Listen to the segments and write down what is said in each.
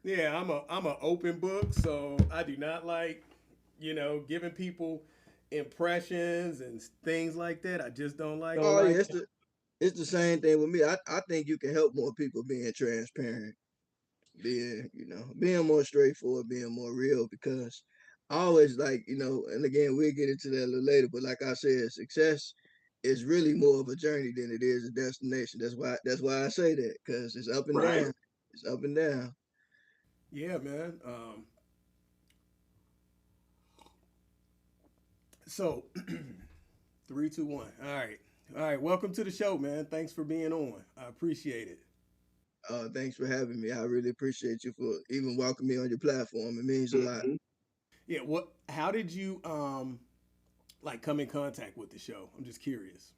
Yeah, I'm a open book, so I do not like, giving people impressions and things like that. I just don't like Oh it. yeah, it's the same thing with me. I think you can help more people being transparent, being more straightforward, being more real. Because I always like, and again we'll get into that a little later. But like I said, success is really more of a journey than it is a destination. That's why I say that, because it's up and Right. down. It's up and down. Yeah, man. So 3, 2, 1. All right. Welcome to the show, man. Thanks for being on. I appreciate it. Thanks for having me. I really appreciate you for even welcoming me on your platform. It means a lot. Hmm. Yeah. What? How did you like come in contact with the show? I'm just curious.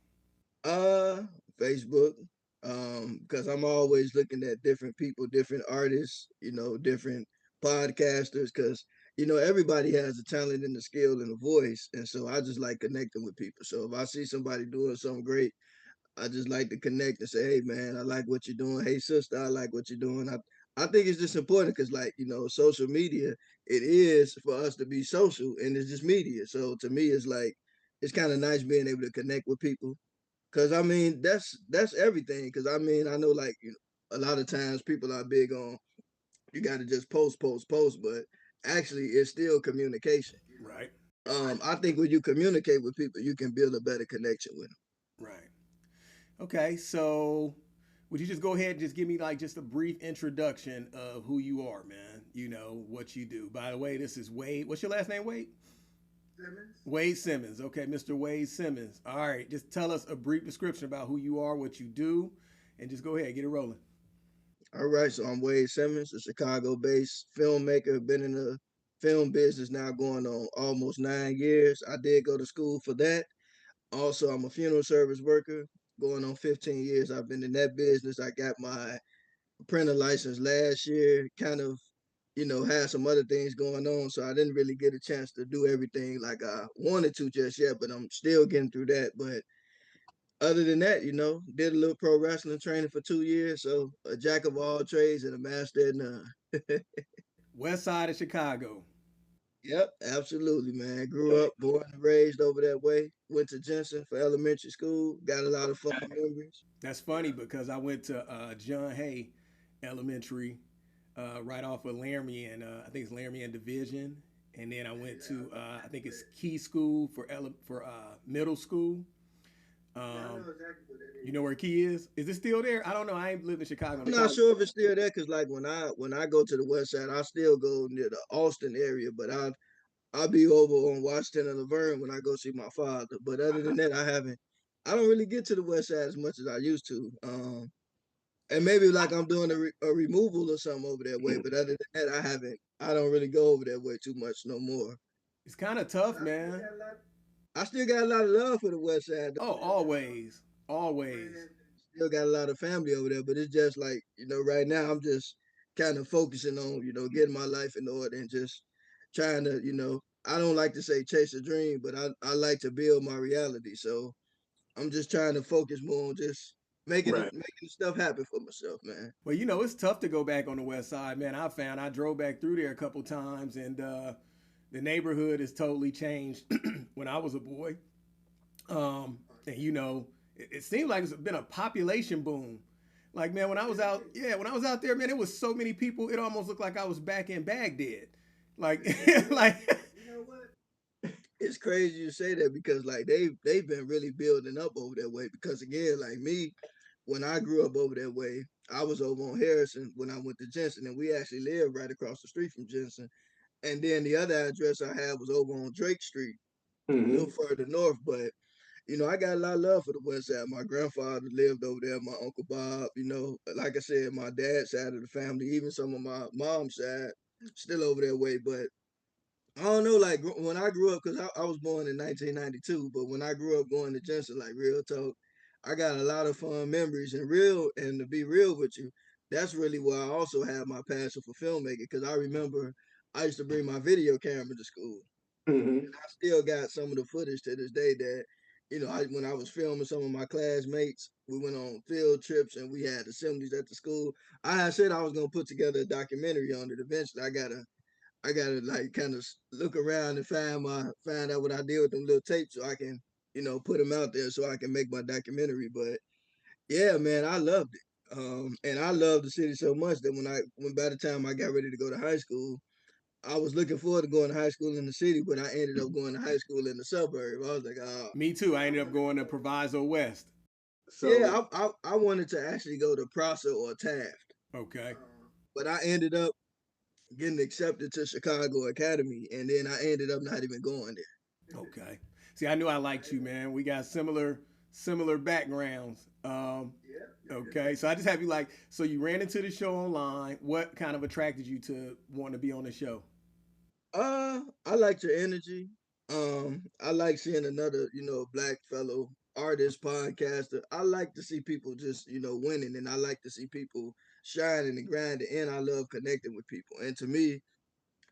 Uh, Facebook. Because I'm always looking at different people, different artists, different podcasters. Because everybody has a talent and a skill and a voice, and so I just like connecting with people. So if I see somebody doing something great, I just like to connect and say, "Hey, man, I like what you're doing. Hey, sister, I like what you're doing." I think it's just important because, like, social media, it is for us to be social, and it's just media. So to me, it's like it's kind of nice being able to connect with people. Cause I mean that's everything. Cause I mean I know, like, a lot of times people are big on you got to just post, post, post, but actually it's still communication. Right. I think when you communicate with people, you can build a better connection with them. Right. Okay. So, would you just go ahead and just give me like just a brief introduction of who you are, man? You know what you do. By the way, this is Wade. What's your last name, Wade? Simmons. Wade Simmons. Okay, Mr. Wade Simmons. All right, just tell us a brief description about who you are, what you do, and just go ahead, get it rolling. All right, so I'm Wade Simmons, a Chicago-based filmmaker. Been in the film business now going on almost 9 years. I did go to school for that. Also, I'm a funeral service worker. Going on 15 years. I've been in that business. I got my printer license last year. Kind of, had some other things going on, so I didn't really get a chance to do everything like I wanted to just yet. But I'm still getting through that. But other than that, did a little pro wrestling training for 2 years. So a jack of all trades and a master at none. West Side of Chicago. Yep, absolutely, man. Grew up, born and raised over that way. Went to Jensen for elementary school. Got a lot of fun memories. That's funny because I went to John Hay Elementary right off of Laramie and I think it's Laramie and Division, and then I went to I think it's Key School for middle school. Yeah, I know Um, exactly what that you is. know where Key is? Is it still there? I don't know. I ain't lived in Chicago in I'm a not couple. sure if it's still there because, like, when I go to the west side, I still go near the Austin area, but I'll be over on Washington and Laverne when I go see my father. But other than that, I haven't. I don't really get to the west side as much as I used to. And maybe like I'm doing a removal or something over that way. But other than that, I haven't. I don't really go over that way too much no more. It's kind of But tough, I still man. got a lot. I still got a lot of love for the west side. Oh, always, always. Still got a lot of family over there, but it's just like, right now I'm just kind of focusing on, getting my life in order and just trying to, I don't like to say chase a dream, but I like to build my reality. So I'm just trying to focus more on just Right. making stuff happen for myself, man. Well, it's tough to go back on the west side, man. I found I drove back through there a couple times, and the neighborhood has totally changed when I was a boy. And it seemed like it's been a population boom. Like, man, when I was out, yeah, when I was out there, man, it was so many people. It almost looked like I was back in Baghdad. Like, like, You know what? It's crazy you say that because like they've been really building up over that way. Because again, like me, when I grew up over that way, I was over on Harrison when I went to Jensen, and we actually lived right across the street from Jensen. And then the other address I had was over on Drake Street, a little Hmm. further north. But I got a lot of love for the West Side. My grandfather lived over there. My Uncle Bob. Like I said, my dad's side of the family, even some of my mom's side, still over that way. But I don't know, like when I grew up, because I was born in 1992, but when I grew up going to Jensen, like real talk, I got a lot of fun memories and to be real with you, that's really why I also have my passion for filmmaking, because I remember I used to bring my video camera to school. Hmm. I still got some of the footage to this day that when I was filming some of my classmates, we went on field trips and we had assemblies at the school. I had said I was gonna put together a documentary on it. Eventually, I gotta like kind of look around and find out what I did with them little tapes so I can put them out there so I can make my documentary. But yeah, man, I loved it. And I loved the city so much that when by the time I got ready to go to high school, I was looking forward to going to high school in the city, but I ended up going to high school in the suburb. I was like, oh, Me too. I ended up going to Proviso West. yeah, I wanted to actually go to Prosser or Taft, Okay. but I ended up getting accepted to Chicago Academy, and then I ended up not even going there. Okay. See, I knew I liked you, man. We got similar backgrounds. Okay. So I just have you like, so you ran into the show online. What kind of attracted you to want to be on the show? I liked your energy. I like seeing another, black fellow artist, podcaster. I like to see people just, winning, and I like to see people shining and grinding, and I love connecting with people. And to me,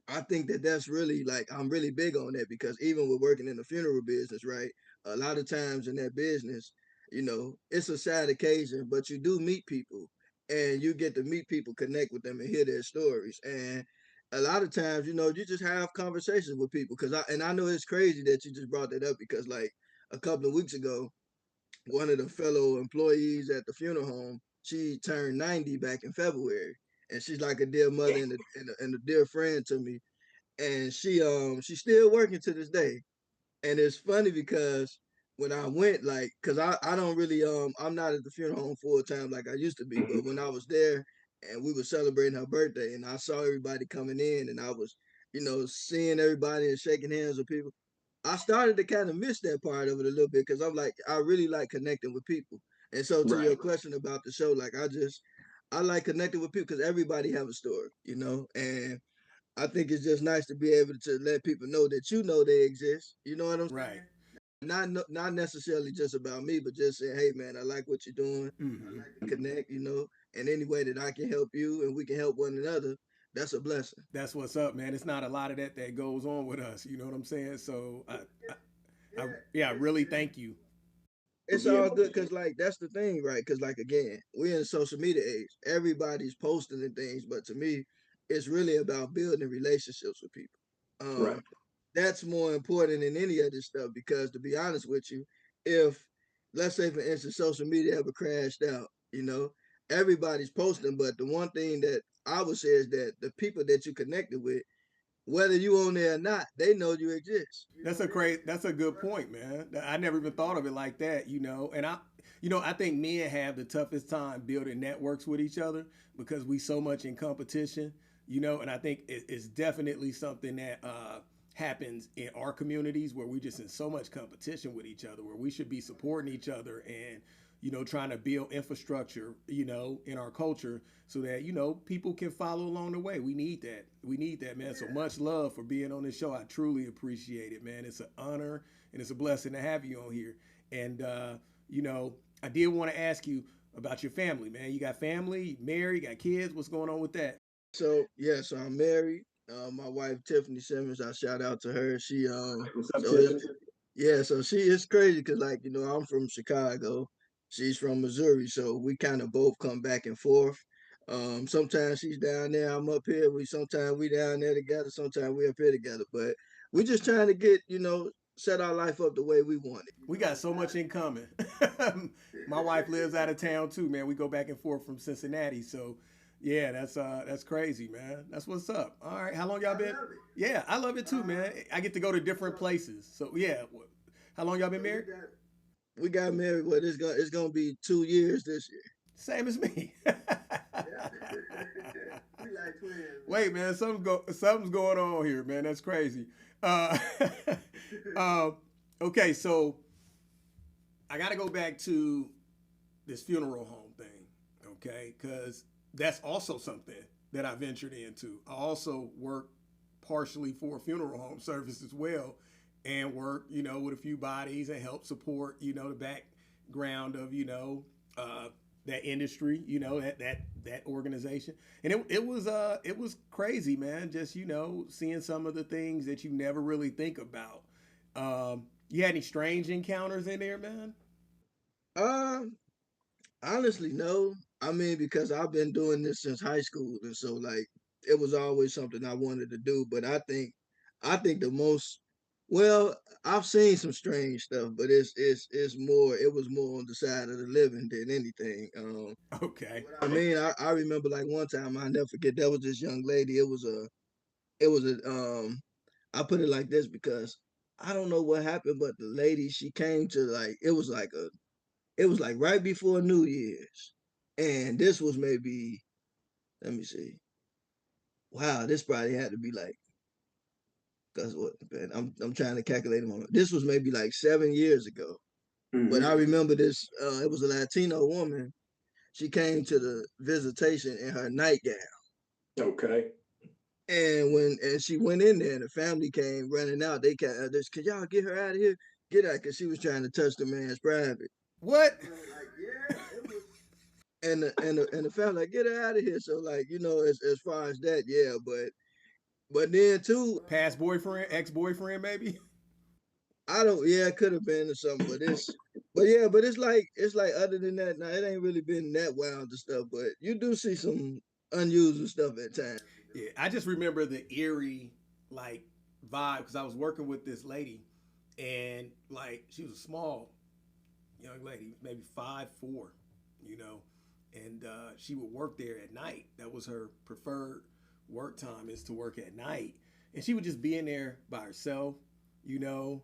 I think that that's really like I'm really big on that because even with working in the funeral business, right? A lot of times in that business, it's a sad occasion, but you do meet people and you get to meet people, connect with them and hear their stories. And a lot of times, you just have conversations with people I know it's crazy that you just brought that up because like a couple of weeks ago, one of the fellow employees at the funeral home, she turned 90 back in February. And she's like a dear mother and a dear friend to me, and she's still working to this day. And it's funny because when I went, like, cause I don't really I'm not at the funeral home full time like I used to be, but when I was there and we were celebrating her birthday and I saw everybody coming in and I was, seeing everybody and shaking hands with people, I started to kind of miss that part of it a little bit because I'm like, I really like connecting with people. And so to your question about the show, like I like connecting with people because everybody have a story, and I think it's just nice to be able to let people know that they exist. You know what I'm Right. saying? Not necessarily just about me, but just saying, hey man, I like what you're doing. Mm-hmm. Connect, and any way that I can help you and we can help one another, that's a blessing. That's what's up, man. It's not a lot of that goes on with us. You know what I'm saying? So yeah, I really thank you. It's all good because like that's the thing, right? Because like again, we're in the social media age. Everybody's posting and things, but to me, it's really about building relationships with people. That's more important than any of this stuff because to be honest with you, if let's say for instance social media ever crashed out, everybody's posting, but the one thing that I would say is that the people that you connected with, whether you on there or not, they know you exist. That's a good point, man. I never even thought of it like that, And I think men have the toughest time building networks with each other because we so much in competition, And I think it's definitely something that happens in our communities where we just in so much competition with each other, where we should be supporting each other and trying to build infrastructure, in our culture so that, people can follow along the way. We need that. We need that, man. So much love for being on this show. I truly appreciate it, man. It's an honor and it's a blessing to have you on here. And, I did want to ask you about your family, man. You got family, married, got kids. What's going on with that? So yeah, so I'm married. My wife Tiffany Simmons, I shout out to her. She What's up, so it's Tiffany? yeah, so she is crazy because like I'm from Chicago, she's from Missouri, so we kind of both come back and forth. Sometimes she's down there, I'm up here. Sometimes we down there together, sometimes we up here together. But we just trying to get set our life up the way we want it. We got so much in common. My wife lives out of town too, man. We go back and forth from Cincinnati, so yeah, that's crazy, man. That's what's up. All right, how long y'all been? Yeah, I love it too, man. I get to go to different places. So yeah, how long y'all been married? We got married. Well, it's gonna be 2 years this year. Same as me. Wait, man, something's going on here, man. That's crazy. Uh, okay, so I got to go back to this funeral home thing, okay? Because that's also something that I ventured into. I also work partially for a funeral home service as well, and work, with a few bodies and help support, the background of, that industry, that organization. And it was crazy, man. Just, seeing some of the things that you never really think about. You had any strange encounters in there, man? Um, Honestly, no. I mean, because I've been doing this since high school, and so like it was always something I wanted to do. But I think the most, well, I've seen some strange stuff, but it's more. It was more on the side of the living than anything. Okay. I mean, I remember like one time I never forget. There was this young lady. It was a I put it like this because I don't know what happened, but the lady she came to like it was like right before New Year's, and this was maybe, let me see, wow, this probably had to be like, cause what, man, I'm trying to calculate them. This was maybe like 7 years ago, but I Mm-hmm. remember this. It was a Latino woman. She came to the visitation in her nightgown, Okay. and she went in there, and the family came running out. They can this, could y'all get her out of here? Get out, cause she was trying to touch the man's private. What? And like, yeah, it was. And the family like, get her out of here. So like, as far as that, yeah, but then too, Past boyfriend, ex boyfriend, maybe? I don't, yeah, it could have been or something, but yeah, but it's like other than that, now it ain't really been that wild and stuff, but you do see some unusual stuff at times. Yeah, I just remember the eerie, like, vibe because I was working with this lady and, like, she was a small young lady, maybe 5'4", you know, and she would work there at night. That was her preferred work time is to work at night, and she would just be in there by herself, you know,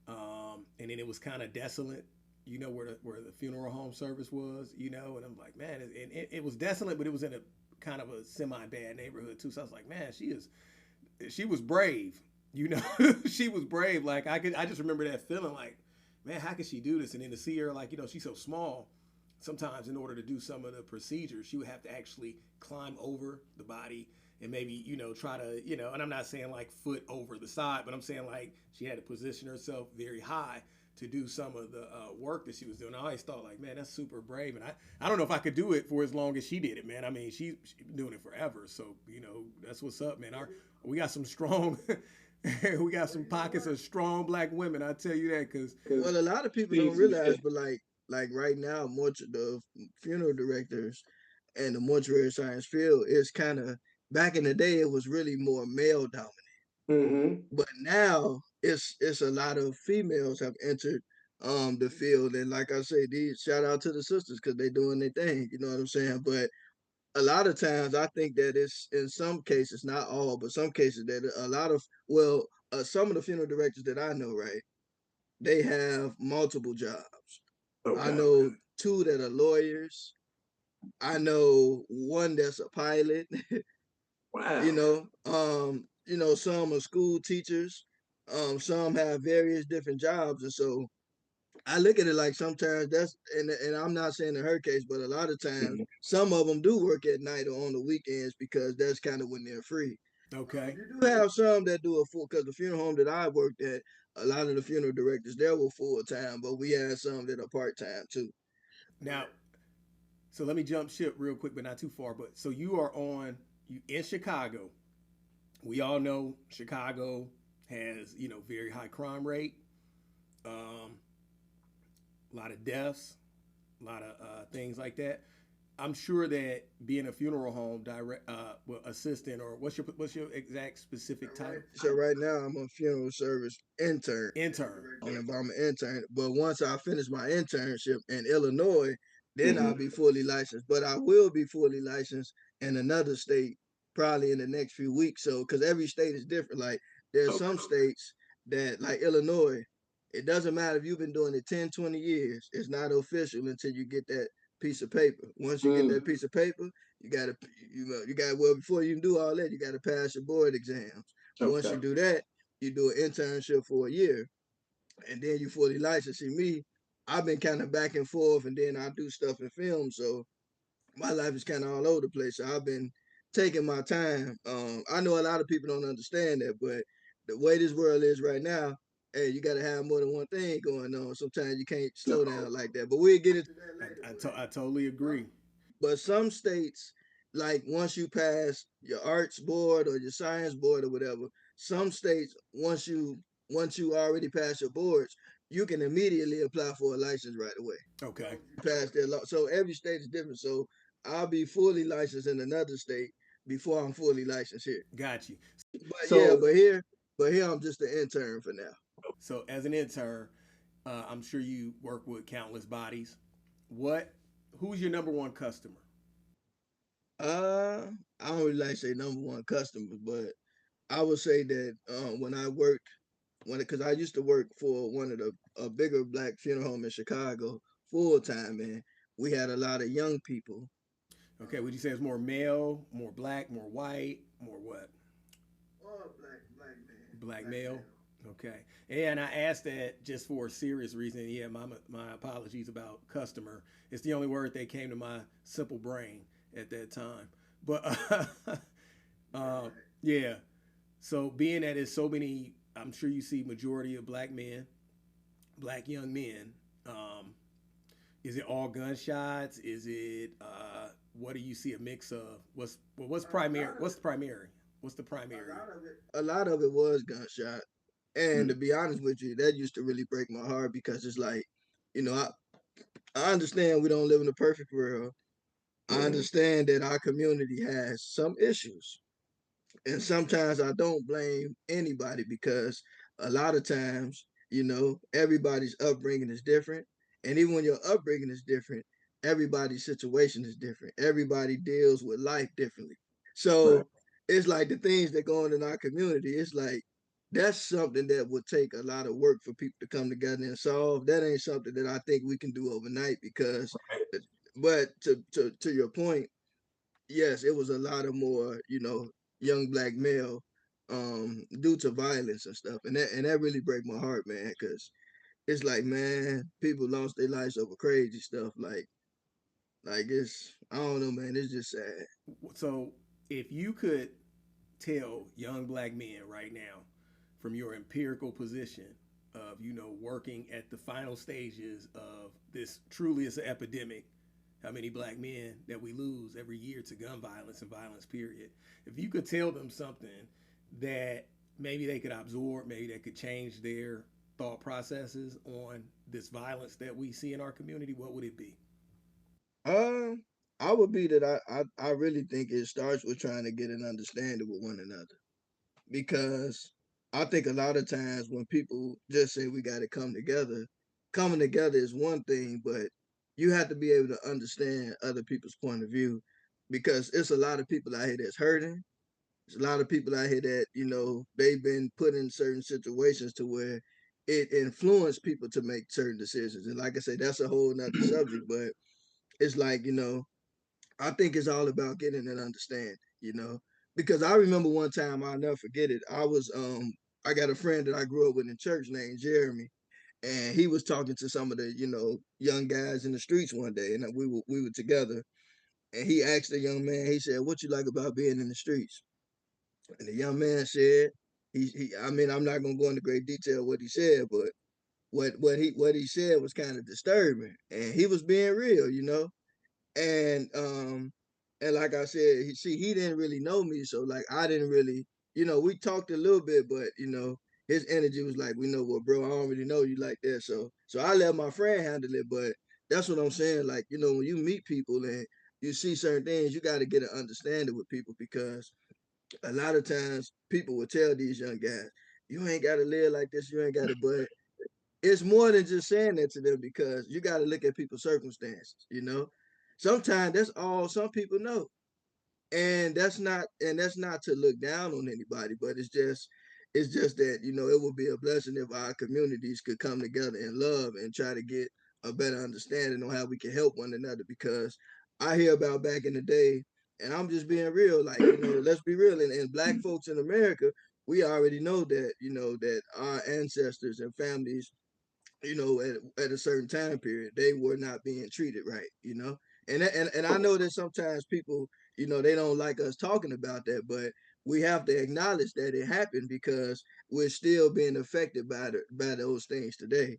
and then it was kind of desolate, you know, where the funeral home service was, you know, and I'm like, man, it was desolate, but it was in a kind of a semi bad neighborhood too. So I was like, man, she was brave, you know, she was brave. Like I just remember that feeling, like, man, how could she do this? And then to see her, like, you know, she's so small. Sometimes, in order to do some of the procedures, she would have to actually climb over the body and maybe, you know, try to, you know, and I'm not saying like foot over the side, but I'm saying like she had to position herself very high to do some of the work that she was doing. I always thought, like, man, that's super brave. And I don't know if I could do it for as long as she did it, man. I mean, she's been doing it forever. So, you know, that's what's up, man. We got some strong, we got some pockets of strong black women. I tell you that because Well, a lot of people don't realize, but like right now, much of the funeral directors and the mortuary science field is kind of, back in the day, it was really more male dominated. Mm-hmm. But now it's a lot of females have entered the field, and like I say, these, shout out to the sisters because they doing their thing, you know what I'm saying? But a lot of times I think that it's, in some cases, not all, but some cases, that a lot of, well, some of the funeral directors that I know, right, they have multiple jobs. I Okay. know two that are lawyers. I know one that's a pilot. you Wow. know some are school teachers. Some have various different jobs, and so I look at it like sometimes that's, and I'm not saying in her case, but a lot of times Mhm. some of them do work at night or on the weekends because that's kind of when they're free. okay. You do have some that do a full, because the funeral home that I worked at, a lot of the funeral directors there were full time, but we had some that are part time too. Now, so let me jump ship real quick, but not too far. But so you are on you in Chicago. We all know Chicago has, you know, very high crime rate, um, a lot of deaths, a lot of things like that. I'm sure that being a funeral home direct well, assistant, or what's your exact specific title? So right now I'm a funeral service intern. Intern. And if I'm an intern, but once I finish my internship in Illinois, then I'll Mm-hmm. be fully licensed. But I will be fully licensed in another state probably in the next few weeks. So, because every state is different. Like there's Okay. some states that, like Illinois, it doesn't matter if you've been doing it 10, 20 years. It's not official until you get that piece of paper. Once you get Mm. that piece of paper, you gotta, you got, well, before you can do all that, you gotta pass your board exams. Once you Okay. do that, you do an internship for a year, and then you fully licensed. See me, I've been kind of back and forth, and then I do stuff in film, so my life is kind of all over the place. So I've been taking my time. I know a lot of people don't understand that, but the way this world is right now, hey, you got to have more than one thing going on. Sometimes you can't slow No. down like that. But we'll get into that later. I totally agree. But some states, like once you pass your arts board or your science board or whatever, some states, once you once you already pass your boards, you can immediately apply for a license right away. Okay. Pass their law. So every state is different. So I'll be fully licensed in another state before I'm fully licensed here. Got you. But yeah, So, but here I'm just an intern for now. So as an intern, I'm sure you work with countless bodies. What? Who's your number one customer? Uh, I don't really like to say number one customers, but I would say that when I worked, because I used to work for one of the a bigger black funeral home in Chicago full time, and we had a lot of young people. Okay. Would you say it's more male, more black, more white, more what? Oh, black man, Black black male. male. Okay. And I asked that just for a serious reason. Yeah, my apologies about customer. It's the only word that came to my simple brain at that time. But uh, yeah. So being that it's so many, I'm sure you see majority of black men, black young men. Is it all gunshots? Is it what do you see a mix of? What's primary? What's the primary? What's the primary? A lot of it was gunshot, and mm, to be honest with you, that used to really break my heart because it's like, you know, I understand we don't live in a perfect world. I mhm, understand that our community has some issues. And sometimes I don't blame anybody because a lot of times, everybody's upbringing is different. And even when your upbringing is different, everybody's situation is different. Everybody deals with life differently. right. So it's like the things that go on in our community, it's like that's something that would take a lot of work for people to come together and solve. That ain't something that I think we can do overnight because, but to your point, yes, it was a lot of more, young black male due to violence and stuff. And that really break my heart, man, because it's like, man, people lost their lives over crazy stuff. Like it's I don't know, man, it's just sad. So if you could tell young black men right now from your empirical position of working at the final stages of this truly is an epidemic, how many black men that we lose every year to gun violence and violence period, if you could tell them something that maybe they could absorb, maybe they could change their thought processes on this violence that we see in our community, what would it be? Um, I would be that I really think it starts with trying to get an understanding with one another. Because I think a lot of times when people just say we got to come together, coming together is one thing, but you have to be able to understand other people's point of view because it's a lot of people out here that's hurting. There's a lot of people out here that, they've been put in certain situations to where it influenced people to make certain decisions. And like I said, that's a whole nother subject, but it's like, I think it's all about getting an understanding, because I remember one time I'll never forget it. I got a friend that I grew up with in church named Jeremy, and he was talking to some of the young guys in the streets one day, and we were together, and he asked the young man, he said, "What you like about being in the streets?" And the young man said, he I mean, I'm not gonna go into great detail what he said, but what he said was kind of disturbing, and he was being real, and and like I said, he didn't really know me, so like I didn't really, we talked a little bit, but his energy was like, we know what, bro, I don't really know you like that, so I let my friend handle it. But that's what I'm saying, like, when you meet people and you see certain things, you got to get an understanding with people because a lot of times people will tell these young guys, you ain't got to live like this, you ain't got to, but it's more than just saying that to them because you got to look at people's circumstances. Sometimes that's all some people know, and that's not to look down on anybody, but it's just that it would be a blessing if our communities could come together in love and try to get a better understanding on how we can help one another. Because I hear about back in the day, and I'm just being real, like, let's be real, and black folks in America, we already know that our ancestors and families, at a certain time period, they were not being treated right. And I know that sometimes people, they don't like us talking about that, but we have to acknowledge that it happened because we're still being affected by those things today.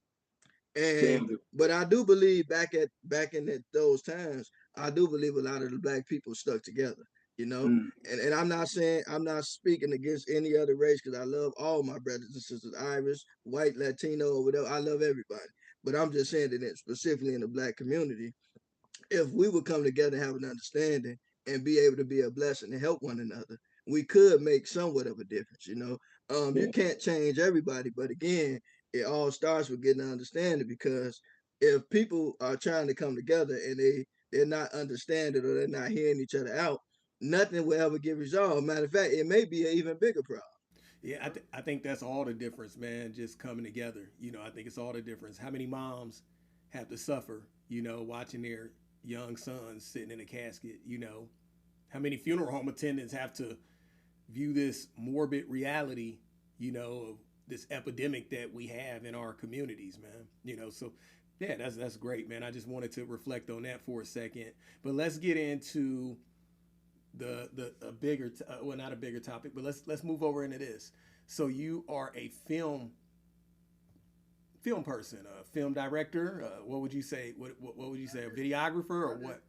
And Can do. but I do believe back in those times, I do believe a lot of the black people stuck together. you know. Mm. And I'm not speaking against any other race because I love all my brothers and sisters, Irish, white, Latino, or whatever. I love everybody. But I'm just saying that specifically in the black community, if we would come together and have an understanding and be able to be a blessing and help one another, we could make somewhat of a difference, you know. You Yeah. can't change everybody, but again, it all starts with getting an understanding because if people are trying to come together and they're not understanding or they're not hearing each other out, nothing will ever get resolved. Matter of fact, it may be an even bigger problem. Yeah, I think that's all the difference, man. Just coming together. You know, I think it's all the difference. How many moms have to suffer, you know, watching their young sons sitting in a casket? You know, how many funeral home attendants have to view this morbid reality, you know, of this epidemic that we have in our communities, man. You know, so yeah, that's great, man. I just wanted to reflect on that for a second. But let's get into the a bigger well, not a bigger topic, but let's move over into this. So you are a film person, a film director. What would you say? What would you say? A videographer or what?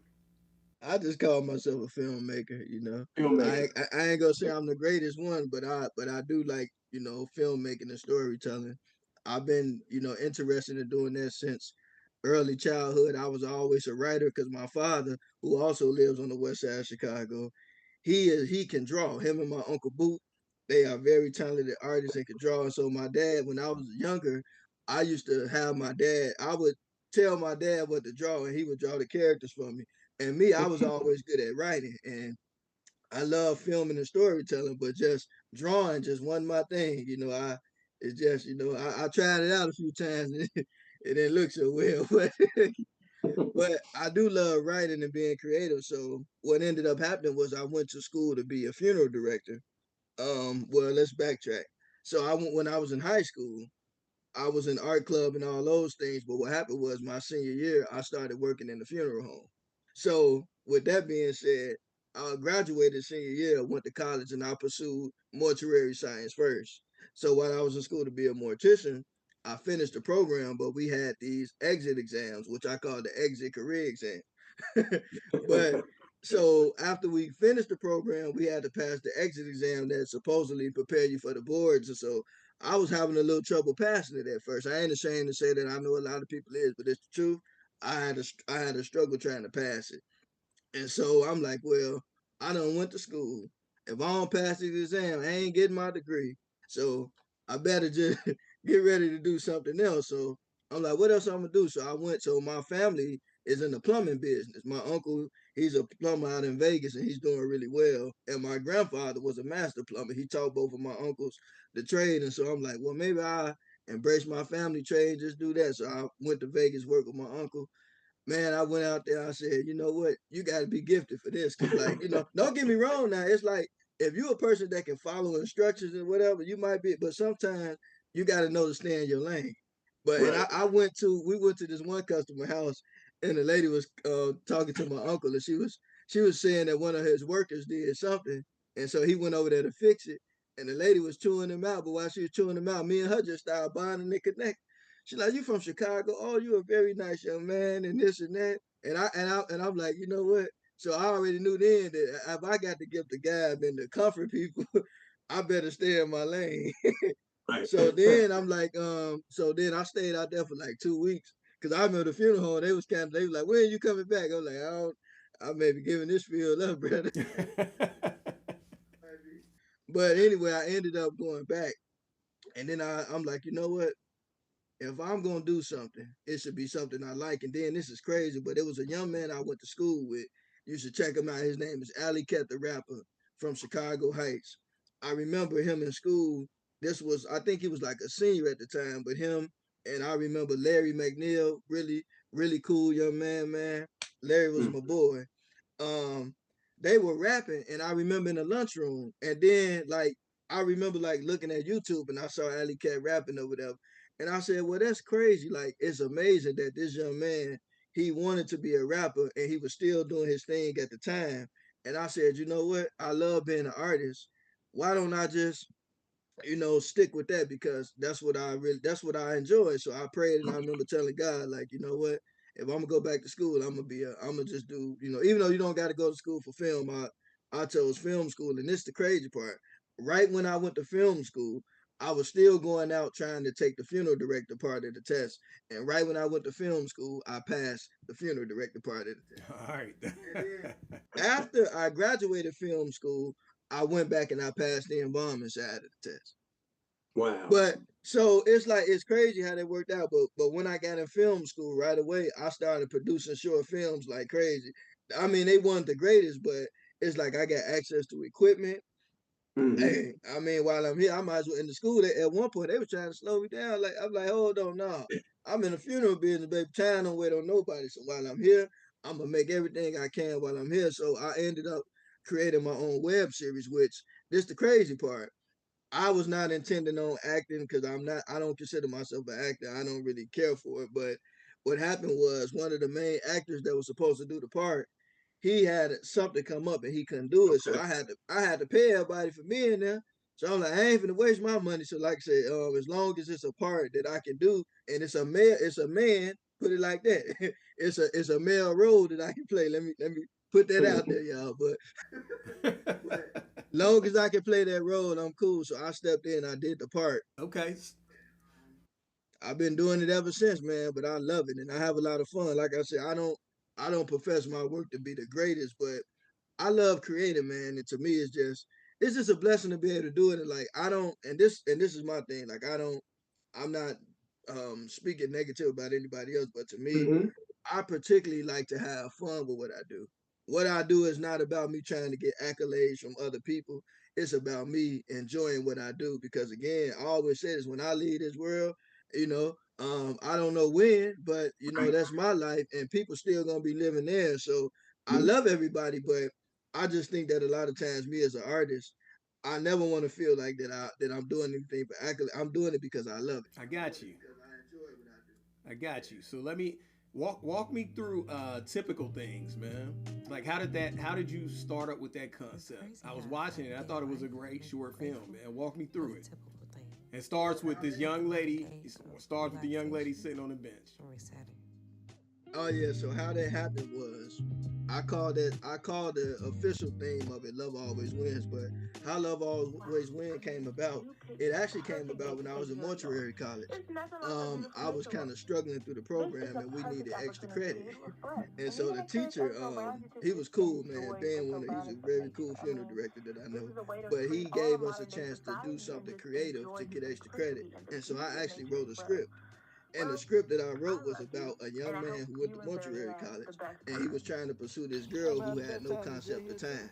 I just call myself a filmmaker, you know. Filmmaker. I ain't gonna say I'm the greatest one, but I do like, you know, filmmaking and storytelling. I've been, you know, interested in doing that since early childhood. I was always a writer because my father, who also lives on the west side of Chicago, he can draw. Him and my uncle Boot, they are very talented artists and can draw. And so my dad, when I was younger, I used to have my dad. I would tell my dad what to draw, and he would draw the characters for me. And me, I was always good at writing, and I love filming and storytelling, but just drawing just wasn't my thing. You know, it's just, you know, I tried it out a few times and it didn't look so well, but I do love writing and being creative. So what ended up happening was I went to school to be a funeral director. Well, let's backtrack. So I went when I was in high school. I was in art club and all those things. But what happened was my senior year, I started working in the funeral home. So with that being said, I graduated senior year, went to college, and I pursued mortuary science first. So while I was in school to be a mortician, I finished the program, but we had these exit exams, which I call the exit career exam. But so after we finished the program, we had to pass the exit exam that supposedly prepare you for the boards. And so I was having a little trouble passing it at first. I ain't ashamed to say that I know a lot of people is, but it's the truth. I had a struggle trying to pass it. And so I'm like, well, I done went to school. If I don't pass this exam, I ain't getting my degree. So I better just get ready to do something else. So I'm like, what else I'm gonna do? So I went. So my family is in the plumbing business. My uncle, he's a plumber out in Vegas, and he's doing really well. And my grandfather was a master plumber. He taught both of my uncles the trade. And so I'm like, well, maybe I embrace my family trade and just do that. So I went to Vegas, work with my uncle. Man, I went out there. I said, you know what? You got to be gifted for this, because, like, you know, don't get me wrong. Now, it's like if you're a person that can follow instructions and whatever, you might be. But sometimes you got to know to stay in your lane. But and Right. we went to this one customer house, and the lady was talking to my uncle, and she was saying that one of his workers did something, and so he went over there to fix it, and the lady was chewing him out. But while she was chewing him out, me and her just started bonding and connecting. She's like, "You from Chicago? Oh, you a very nice young man, and this and that." And I'm like, you know what? So I already knew then that if I got the gift of gab and to comfort people, I better stay in my lane. Right. So then I'm like, so then I stayed out there for like 2 weeks because I remember the funeral home. They was like, when are you coming back? I was like, I may be giving this field up, brother. But anyway, I ended up going back, and then I'm like, you know what? If I'm gonna do something, it should be something I like. And then this is crazy, but it was a young man I went to school with. You should check him out. His name is Ali Cat the rapper from Chicago Heights. I remember him in school. This was I think he was like a senior at the time, but him and I remember Larry McNeil, really cool young man, man. Larry was Mm. my boy. Um, they were rapping, and I remember in the lunchroom, and then like I remember like looking at YouTube, and I saw Ali Cat rapping over there, and I said, well, that's crazy. Like, it's amazing that this young man, he wanted to be a rapper and he was still doing his thing at the time. And I said, you know what? I love being an artist. Why don't I just, you know, stick with that? Because that's what I enjoy. So I prayed and I remember telling God, like, you know what? If I'm gonna go back to school, I'm gonna just do, you know, even though you don't got to go to school for film, I chose film school, and this is the crazy part. Right when I went to film school, I was still going out trying to take the funeral director part of the test. And right when I went to film school, I passed the funeral director part of the test. All right. And then after I graduated film school, I went back and I passed the embalming side of the test. Wow. But so it's like it's crazy how that worked out. But when I got in film school right away, I started producing short films like crazy. I mean, they weren't the greatest, but it's like I got access to equipment. Hmm. Hey, I mean, while I'm here, I might as well in the school. At one point, they were trying to slow me down. Like I'm like, hold on, nah. I'm in the funeral business, baby. Time don't wait on nobody. So while I'm here, I'm gonna make everything I can while I'm here. So I ended up creating my own web series, which this the crazy part. I was not intending on acting because I'm not. I don't consider myself an actor. I don't really care for it. But what happened was one of the main actors that was supposed to do the part, he had something come up and he couldn't do it. So Okay. I had to pay everybody for being there. So I'm like, I ain't gonna waste my money. So like I said, as long as it's a part that I can do and it's a man. Put it like that. It's a male role that I can play. Let me put that out there, y'all. But long as I can play that role, I'm cool. So I stepped in, I did the part. Okay. I've been doing it ever since, man, but I love it and I have a lot of fun. Like I said, I don't profess my work to be the greatest, but I love creating, man. And to me it's just a blessing to be able to do it. And like I don't and this is my thing. Like I'm not speaking negative about anybody else, but to me, Hmm. I particularly like to have fun with what I do. What I do is not about me trying to get accolades from other people. It's about me enjoying what I do because again, I always say this when I leave this world, I don't know when, but Right. that's my life and people still gonna be living there. So I Mhm. love everybody, but I just think that a lot of times me as an artist, I never want to feel like that I'm doing anything for accolade. I'm doing it because I love it. I I'm doing got it you. because I enjoy what I do. I got you. So let me walk me through typical things, man. Like how did you start up with that concept? I was watching it. I thought it was a great short film, man. Walk me through it. It starts with this young lady. It starts with the young lady sitting on the bench. Oh yeah, so how that happened was I called the official theme of it Love Always Wins, but how Love Always Wins came about, it actually came about when I was in mortuary college. I was kind of struggling through the program and we needed extra credit. And so the teacher, he was cool, man. He's a very cool funeral director that I know. But he gave us a chance to do something creative to get extra credit. And so I actually wrote a script and the script that I wrote was about a young man who went to mortuary college and he was trying to pursue this girl who had no concept of time,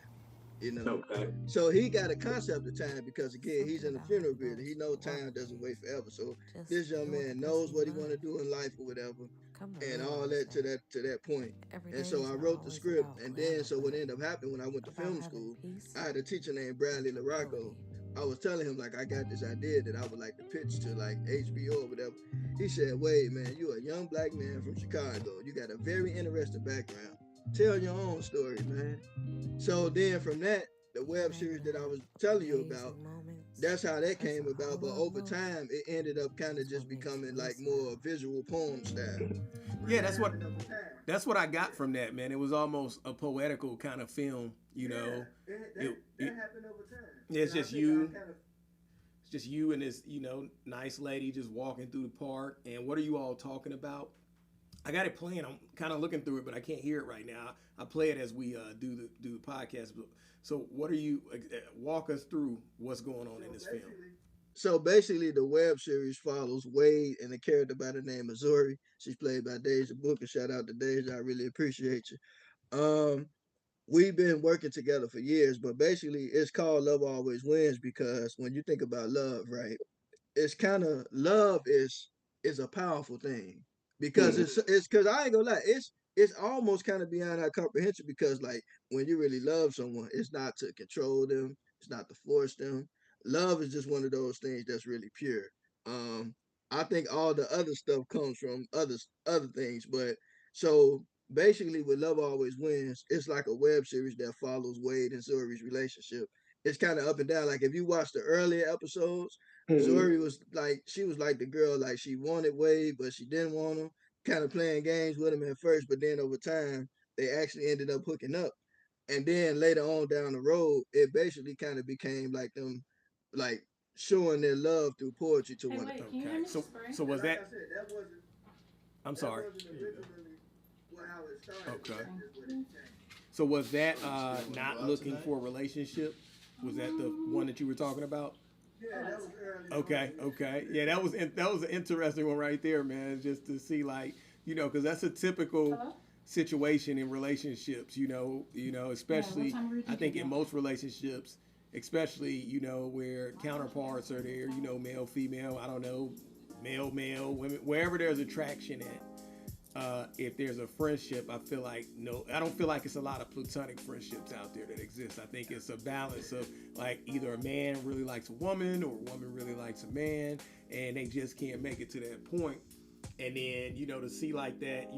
you know. Okay. So he got a concept of time because again, he's in the funeral business. He knows time doesn't wait forever. So this young man knows what he want to do in life or whatever, and all that to that point. And so I wrote the script, and then so what ended up happening when I went to film school, I had a teacher named Bradley LaRocco. I was telling him like I got this idea that I would like to pitch to like HBO or whatever. He said, "Wait, man, you a young black man from Chicago. You got a very interesting background. Tell your own story, man." So then from that, the web series that I was telling you about, that's how that came about. But over time, it ended up kind of just becoming like more visual poem style. Yeah, But that happened over time. that's what I got from that, man. It was almost a poetical kind of film, you Yeah, know. that, It, that it happened over time. it's And I just think I you, kind of it's just you and this, nice lady just walking through the park. And what are you all talking about? I got it playing. I'm kind of looking through it, but I can't hear it right now. I play it as we do the podcast. So, what are you walk us through what's going on in so this film? basically so basically, the web series follows Wade and a character by the name of Zori. She's played by Deja Booker. Shout out to Deja. I really appreciate you. We've been working together for years, but basically it's called Love Always Wins because when you think about love, right? It's kind of love is a powerful thing because Hmm. it's because I ain't gonna lie, it's almost kind of beyond our comprehension because like when you really love someone, it's not to control them, it's not to force them. Love is just one of those things that's really pure. Um, I think all the other stuff comes from other things, but so basically with Love Always Wins, it's like a web series that follows Wade and Zori's relationship. It's kind of up and down. Like if you watch the earlier episodes, Hmm. Zori was like she was like the girl, like she wanted Wade, but she didn't want him. Kind of playing games with him at first, but then over time they actually ended up hooking up. And then later on down the road, it basically kind of became like them, like showing their love through poetry to Hey, one wait, can you Okay. hear me? So another. was And like that? I said, I'm that sorry. wasn't originally how it started, but Okay. that's just what it became. So was that not looking for a relationship? Was that the one that you were talking about? Yeah, that was early Okay, on. okay, yeah, that was an interesting one right there, man. Just to see, like, because that's a typical Hello? situation in relationships. Yeah, what Especially time were you I thinking think in about? most relationships, especially where counterparts are there. Male, female. I don't know, male, male, women, wherever there's attraction at. If there's a friendship, I feel like no, I don't feel like it's a lot of platonic friendships out there that exist. I think it's a balance of like either a man really likes a woman or a woman really likes a man, and they just can't make it to that point. And then to see like that,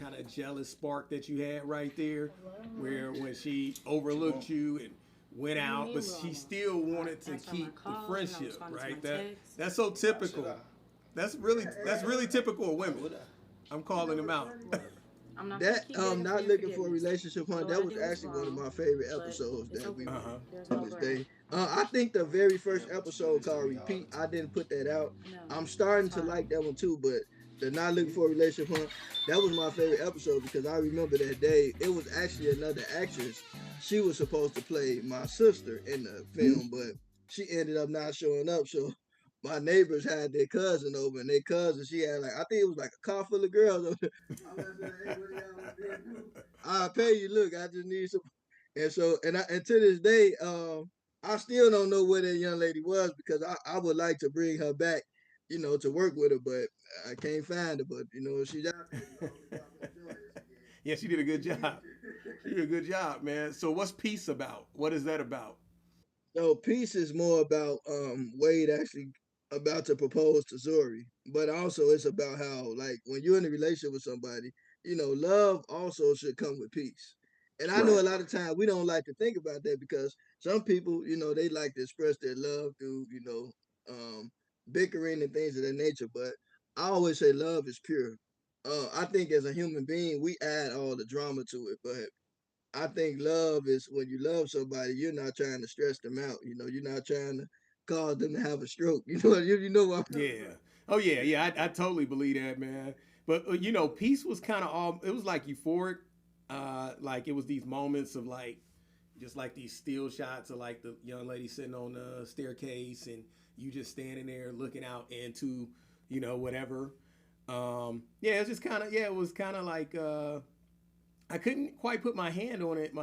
kind of jealous spark that you had right there, where when she overlooked you and went What do you out, mean but we're she almost? still wanted to Answer my keep the calls, you're not friendship, responding to my right? texts. That's so typical. That's really typical of women. I'm calling them out. I'm not gonna That keep begging for not your looking for a forgiveness. relationship, I hunt. know what That I was did was actually one of wrong, my favorite but episodes it's that we okay. were Uh-huh. There's to no this blame. day. I think the very first episode called "Repeat." I didn't put that out. No, I'm it's starting to fine. like that one too, but the not looking for a relationship, hunt. That was my favorite episode because I remember that day. It was actually another actress. She was supposed to play my sister in the film, but she ended up not showing up. So my neighbors had their cousin over, and their cousin, she had like, I think it was like a car full of girls over. I was like, hey, what do y'all want me to do? I'll pay you. Look, I just need some. And so, and to this day, I still don't know where that young lady was because I would like to bring her back, to work with her, but I can't find her. But if she's out there, y'all can join us again. Yeah, she did a We good need job. She you. did a good job, man. So what's peace about? What is that about? So peace is more about Wade actually about to propose to Zori, but also it's about how like when you're in a relationship with somebody, love also should come with peace. And I know Right. a lot of times we don't like to think about that because some people, they like to express their love through, bickering and things of that nature. But I always say love is pure. I think as a human being, we add all the drama to it, but I think love is when you love somebody, you're not trying to stress them out. You're not trying to cause them to have a stroke. You know what I'm talking Yeah. about. Oh yeah, yeah. I totally believe that, man. But peace was kind of all. It was like euphoric. Like it was these moments of like, just like these still shots of like the young lady sitting on the staircase and you just standing there looking out into, whatever. Yeah, it's just kind of yeah. It was kind of like I couldn't quite put my hand on it.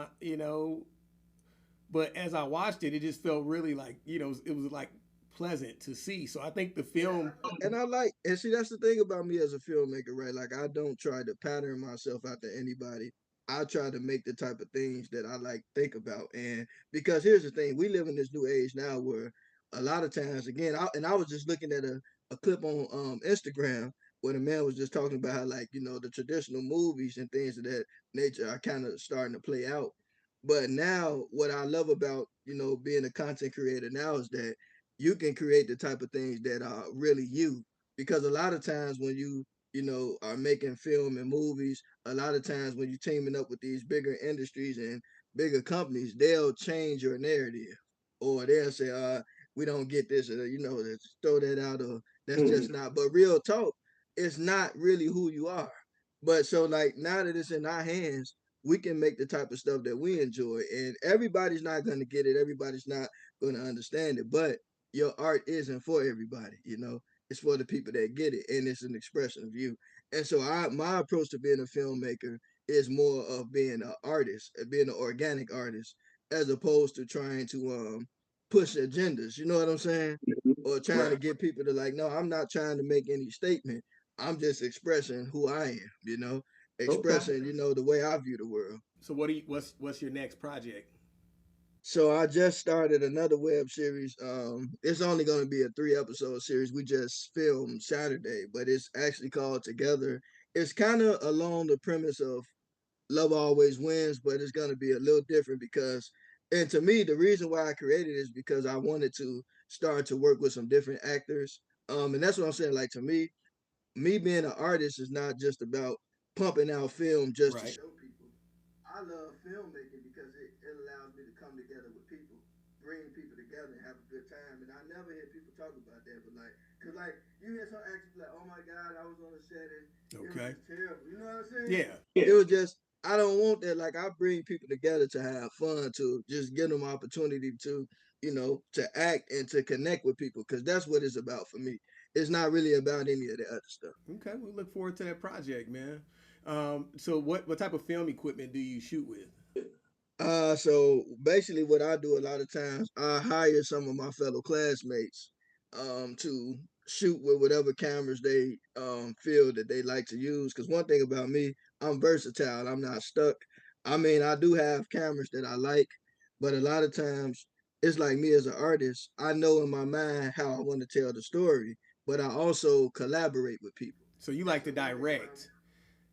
But as I watched it, it just felt really like it was like pleasant to see. So I think the Yeah, film. and I like, and see, that's the thing about me as a filmmaker, right? Like, I don't try to pattern myself after anybody. I try to make the type of things that I like think about, and because here's the thing, we live in this new age now where a lot of times, again, I was just looking at a clip on Instagram where the man was just talking about how like the traditional movies and things of that nature are kind of starting to play out. But now, what I love about being a content creator now is that you can create the type of things that are really you. Because a lot of times when you are making film and movies, a lot of times when you're teaming up with these bigger industries and bigger companies, they'll change your narrative, or they'll say, we don't get this, or let's throw that out, or that's Mm-hmm. just not. But real talk, it's not really who you are. But so like now that it's in our hands, we can make the type of stuff that we enjoy, and everybody's not going to get it. Everybody's not going to understand it, but your art isn't for everybody. It's for the people that get it, and it's an expression of you. And so, my approach to being a filmmaker is more of being an artist, being an organic artist, as opposed to trying to push agendas. You know what I'm saying? Or trying Right. to get people to like, no, I'm not trying to make any statement. I'm just expressing who I am. Okay. Expressing the way I view the world. So what's your next project? So I just started another web series. It's only going to be a 3 episode series. We just filmed Saturday, but it's actually called Together. It's kind of along the premise of love always wins, but it's going to be a little different because, and to me, the reason why I created it is because I wanted to start to work with some different actors. And that's what I'm saying. Like to me being an artist is not just about pumping out film just to Right. show people. I love filmmaking because come together with people, bring people together and have a good time. And I never hear people talk about that, but like, cause like you hear some actors like, oh my God, I was on the set and it was Okay. just terrible. You know what I'm saying? Yeah. It was just I don't want that. Like I bring people together to have fun, to just give them opportunity to, to act and to connect with people, because that's what it's about for me. It's not really about any of the other stuff. Okay. We look forward to that project, man. So what type of film equipment do you shoot with? So basically what I do a lot of times, I hire some of my fellow classmates to shoot with whatever cameras they feel that they like to use. Because one thing about me, I'm versatile. I'm not stuck. I mean, I do have cameras that I like, but a lot of times it's like me as an artist. I know in my mind how I want to tell the story, but I also collaborate with people. So you like That's to the one thing about me. direct.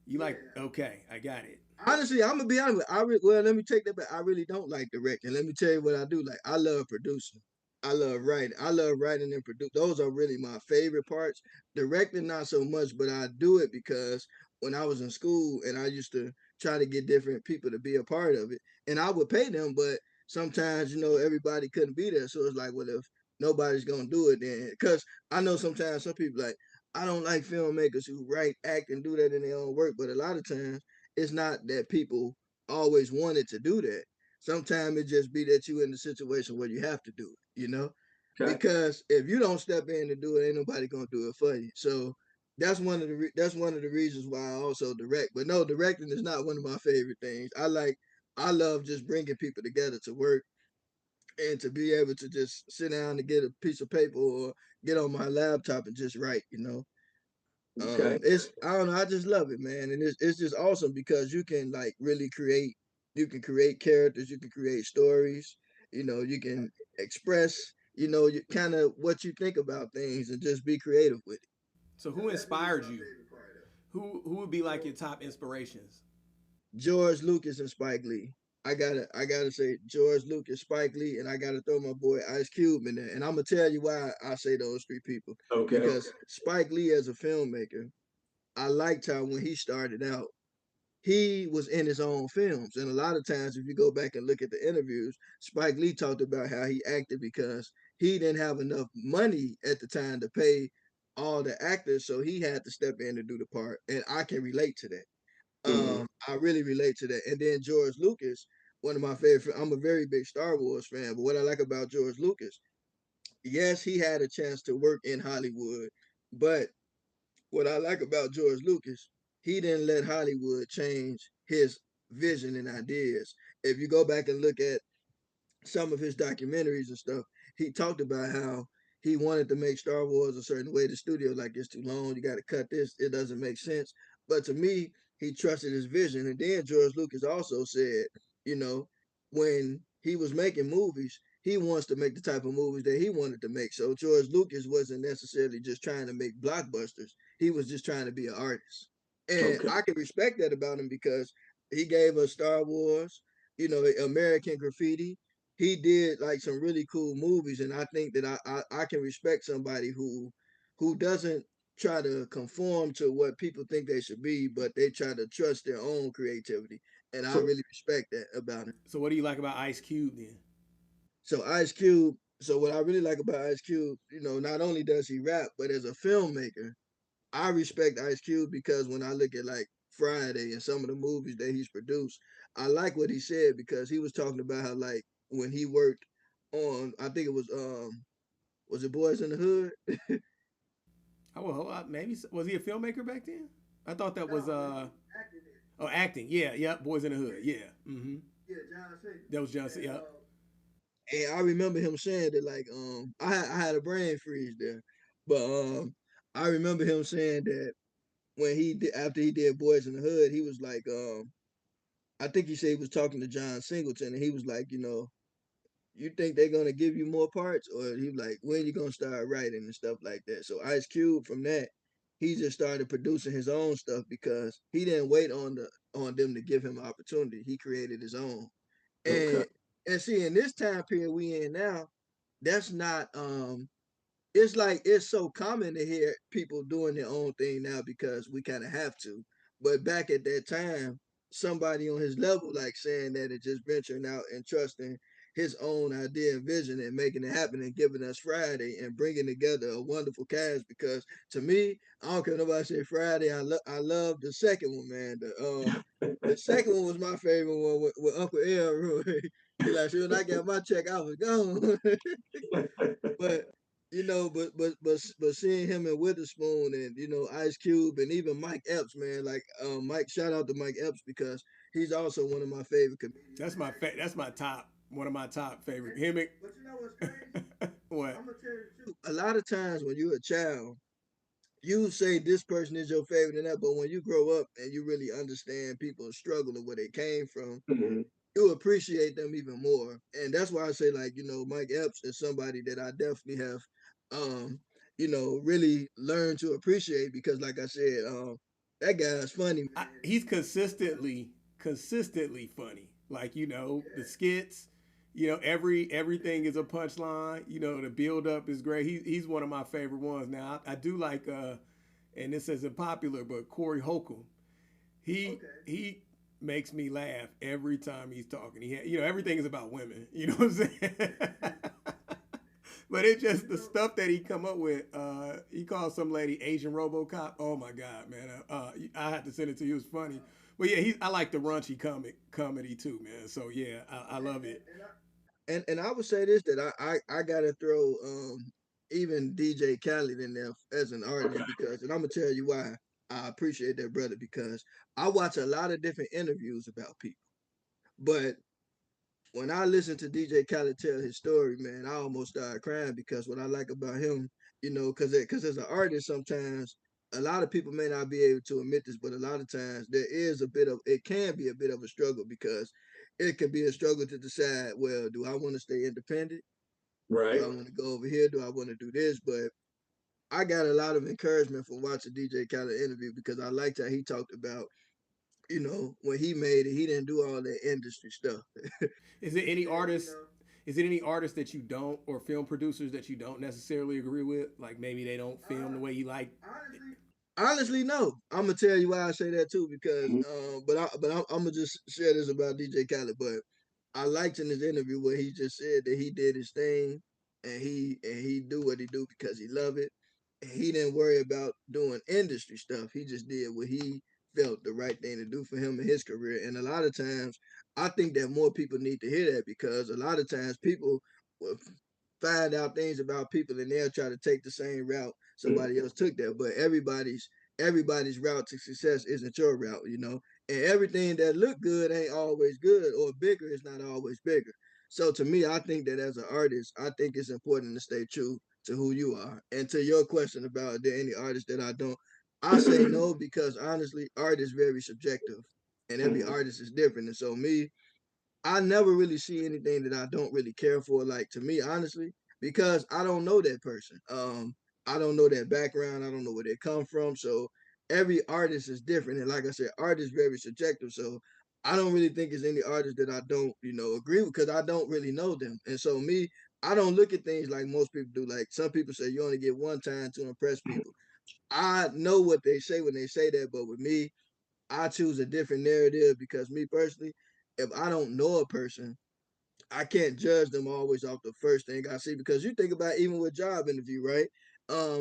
You like Yeah. okay, I got it. Honestly, I'm gonna be honest. Well, let me take that back. I really don't like directing. Let me tell you what I do. Like, I love producing. I love writing. I love writing and produce. Those are really my favorite parts. Directing, not so much, but I do it because when I was in school and I used to try to get different people to be a part of it, and I would pay them, but sometimes everybody couldn't be there. So it's like, well, if nobody's gonna do it, then because I know sometimes some people like I don't like filmmakers who write, act, and do that in their own work, but a lot of times it's not that people always wanted to do that. Sometimes it just be that you in the situation where you have to do it. Okay. Because if you don't step in and do it, ain't nobody gonna do it for you. So that's one of the reasons why I also direct. But no, directing is not one of my favorite things. I love just bringing people together to work and to be able to just sit down and get a piece of paper or get on my laptop and just write. Okay. It's I don't know, I just love it, man. And it's just awesome because you can like really create, you can create characters, you can create stories, you can express, you kind of what you think about things and just be creative with it. So So who that's really inspired my you? favorite part of it. Who would be like your top inspirations? George Lucas and Spike Lee. I gotta say George Lucas, Spike Lee, and I gotta throw my boy Ice Cube in there. And I'm gonna tell you why I say those three people. Okay. Because Spike Lee as a filmmaker, I liked how when he started out, he was in his own films. And a lot of times, if you go back and look at the interviews, Spike Lee talked about how he acted because he didn't have enough money at the time to pay all the actors. So he had to step in to do the part. And I can relate to that. Hmm. I really relate to that. And then George Lucas, one of my favorite, I'm a very big Star Wars fan, but what I like about George Lucas, yes, he had a chance to work in Hollywood, but what I like about George Lucas, he didn't let Hollywood change his vision and ideas. If you go back and look at some of his documentaries and stuff, he talked about how he wanted to make Star Wars a certain way. The studio like it's too long. You got to cut this. It doesn't make sense. But to me, he trusted his vision. And then George Lucas also said, you know, when he was making movies, he wants to make the type of movies that he wanted to make. So George Lucas wasn't necessarily just trying to make blockbusters. He was just trying to be an artist. And Okay. I can respect that about him because he gave us Star Wars, American Graffiti. He did like some really cool movies, and I think that I can respect somebody who doesn't try to conform to what people think they should be, but they try to trust their own creativity, and I So really respect that about him. So what do you like about Ice Cube then? So Ice Cube. So what I really like about Ice Cube, not only does he rap, but as a filmmaker, I respect Ice Cube because when I look at like Friday and some of the movies that he's produced, I like what he said because he was talking about how like when he worked on, I think it was it Boys in the Hood? Oh well, maybe was he a filmmaker back then? I thought that was No, he acted in. oh acting. Yeah, yeah. Boys in the Hood. Yeah. Mm-hmm. Yeah, John Cena. That was Johnson. And Yeah. I remember him saying that like I had a brain freeze there, but I remember him saying that when he did after he did Boys in the Hood, he was like I think he said he was talking to John Singleton, and he was like, you think they're gonna give you more parts, or he was like, when you gonna start writing and stuff like that. So Ice Cube from that, he just started producing his own stuff because he didn't wait on them to give him opportunity. He created his own, okay. and see in this time period we in now, that's not it's like it's so common to hear people doing their own thing now because we kind of have to. But back at that time, somebody on his level, like saying that and just venturing out and trusting. his own idea and vision and making it happen and giving us Friday and bringing together a wonderful cast. Because to me, I don't care if nobody say Friday. I love the second one, man. The second one was my favorite one with Uncle Elroy. He like, sure, when I got my check, I was gone. But but seeing him in Witherspoon and Ice Cube and even Mike Epps, man, like Mike, shout out to Mike Epps because he's also one of my favorite comedians. That's my top, one of my top favorite. Him. But you know what's crazy? What? I'm gonna tell you the truth. A lot of times when you're a child, you say this person is your favorite and that, but when you grow up and you really understand people's struggle and where they came from, Mhm. you appreciate them even more. And that's why I say, like, Mike Epps is somebody that I definitely have really learned to appreciate because like I said, that guy's funny, man. He's consistently funny. Like the skits. Everything is a punchline. The build up is great. He's one of my favorite ones. Now I do like and this isn't popular, but Corey Holcomb. He makes me laugh every time he's talking. Everything is about women. You know what I'm saying? But it's just the stuff that he come up with. He calls some lady Asian RoboCop. Oh my God, man! I had to send it to you. It's funny, but yeah, I like the raunchy comedy too, man. So yeah, I love it. And I would say this that I gotta throw even DJ Khaled in there as an artist because and I'm gonna tell you why I appreciate that brother because I watch a lot of different interviews about people, but when I listen to DJ Khaled tell his story, man, I almost started crying because what I like about him, because as an artist, sometimes a lot of people may not be able to admit this, but a lot of times it can be a bit of a struggle because it can be a struggle to decide, well, do I want to stay independent? Do Right. I want to go over here? Do I want to do this? But I got a lot of encouragement from watching DJ Khaled interview because I liked how he talked about, when he made it, he didn't do all that industry stuff. Is it any artist? Is it any artists that you don't, or film producers that you don't necessarily agree with? Like maybe they don't film the way you like. Honestly, no. I'm gonna tell you why I say that too because, Mhm. I'm gonna just share this about DJ Khaled. But I liked in his interview where he just said that he did his thing and he do what he do because he love it. And he didn't worry about doing industry stuff. He just did what he felt the right thing to do for him in his career. And a lot of times, I think that more people need to hear that because a lot of times people will find out things about people and they'll try to take the same route somebody else took there. But everybody's route to success isn't your route, and everything that look good ain't always good or bigger is not always bigger. So to me, I think that as an artist, I think it's important to stay true to who you are. And to your question about are there any artists that I don't, I say no because honestly, art is very subjective and every Mhm. artist is different. And so me, I never really see anything that I don't really care for. Like to me, honestly, because I don't know that person. I don't know their background. I don't know where they come from. So every artist is different. And like I said, art is very subjective. So I don't really think there's any artist that I don't, agree with because I don't really know them. And so me, I don't look at things like most people do. Like some people say you only get one time to impress people. I know what they say when they say that, but with me, I choose a different narrative because me personally, if I don't know a person, I can't judge them always off the first thing I see because you think about even with job interview, right?